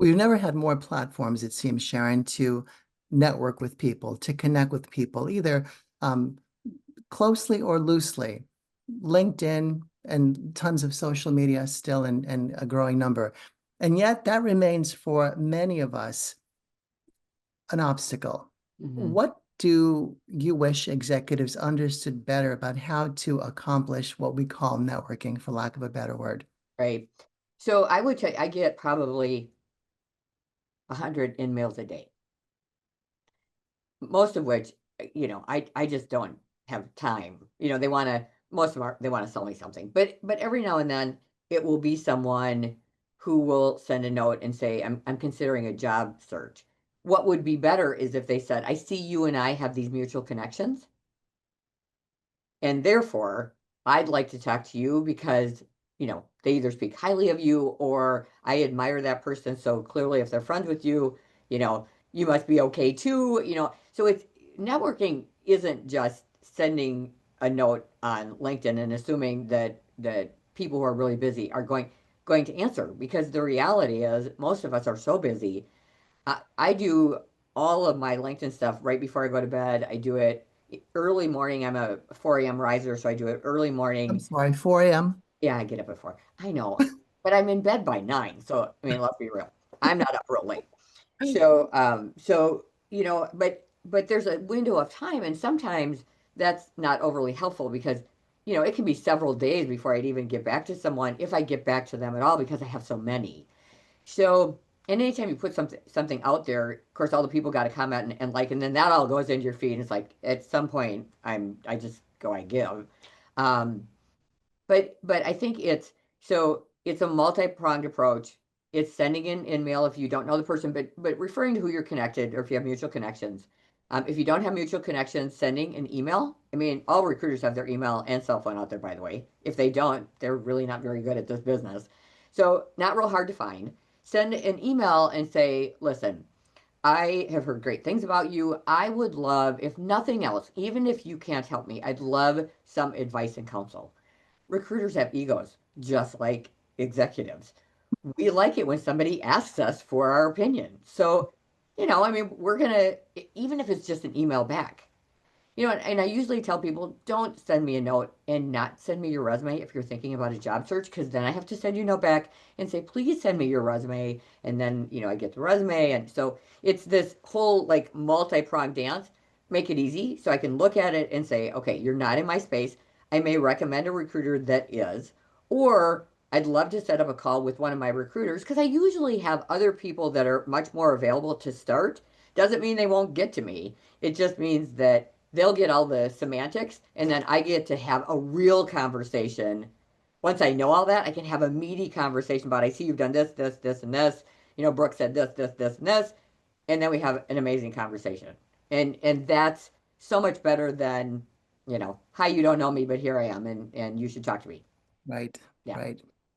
We've never had more platforms, it seems, Sharon, to network with people, to connect with people, either um, closely or loosely. LinkedIn and tons of social media still and a growing number. And yet that remains for many of us an obstacle. Mhm. What do you wish executives understood better about how to accomplish what we call networking, for lack of a better word? Right. So I would say I get probably 100 in-mails a day, most of which, I just don't have time. They wanna most of them are they wanna sell me something, but every now and then, it will be someone who will send a note and say, "I'm considering a job search." What would be better is if they said, "I see you and I have these mutual connections, and therefore, I'd like to talk to you because, they either speak highly of you or I admire that person. So clearly, if they're friends with you, you know, you must be okay too. So it's networking isn't just sending a note on LinkedIn and assuming that people who are really busy are going to answer because the reality is most of us are so busy. I do all of my LinkedIn stuff right before I go to bed. I do it early morning. I'm a 4 a.m. riser, so I do it early I'm morning. sorry, 4 a.m. Yeah, I get up at 4. I know, but I'm in bed by 9. So, I mean, let's be real. I'm not up real late. But there's a window of time, and sometimes that's not overly helpful because, it can be several days before I'd even get back to someone if I get back to them at all because I have so many. So, and anytime you put something out there, of course, all the people got to comment and like, and then that all goes into your feed. And it's like at some point, I just go, I give. Um, but I think it's a multi-pronged approach. It's sending in mail if you don't know the person, but referring to who you're connected or if you have mutual connections. If you don't have mutual connections, sending an email. I mean, all recruiters have their email and cell phone out there, by the way. If they don't, they're really not very good at this business. So not real hard to find. Send an email and say, listen, I have heard great things about you. I would love, if nothing else, even if you can't help me, I'd love some advice and counsel. Recruiters have egos, just like executives. We like it when somebody asks us for our opinion. So, I mean, we're going to, even if it's just an email back, and I usually tell people don't send me a note and not send me your resume if you're thinking about a job search, because then I have to send you a note back and say, please send me your resume. And then, I get the resume. And so it's this whole like multi pronged dance. Make it easy so I can look at it and say, okay, you're not in my space. I may recommend a recruiter that is, or I'd love to set up a call with one of my recruiters because I usually have other people that are much more available to start. Doesn't mean they won't get to me. It just means that they'll get all the semantics and then I get to have a real conversation. Once I know all that, I can have a meaty conversation about I see you've done this, this, this, and this. Brooke said this, this, this, and this, and then we have an amazing conversation. And that's so much better than, hi, you don't know me, but here I am, and you should talk to me. Right, Yeah. right.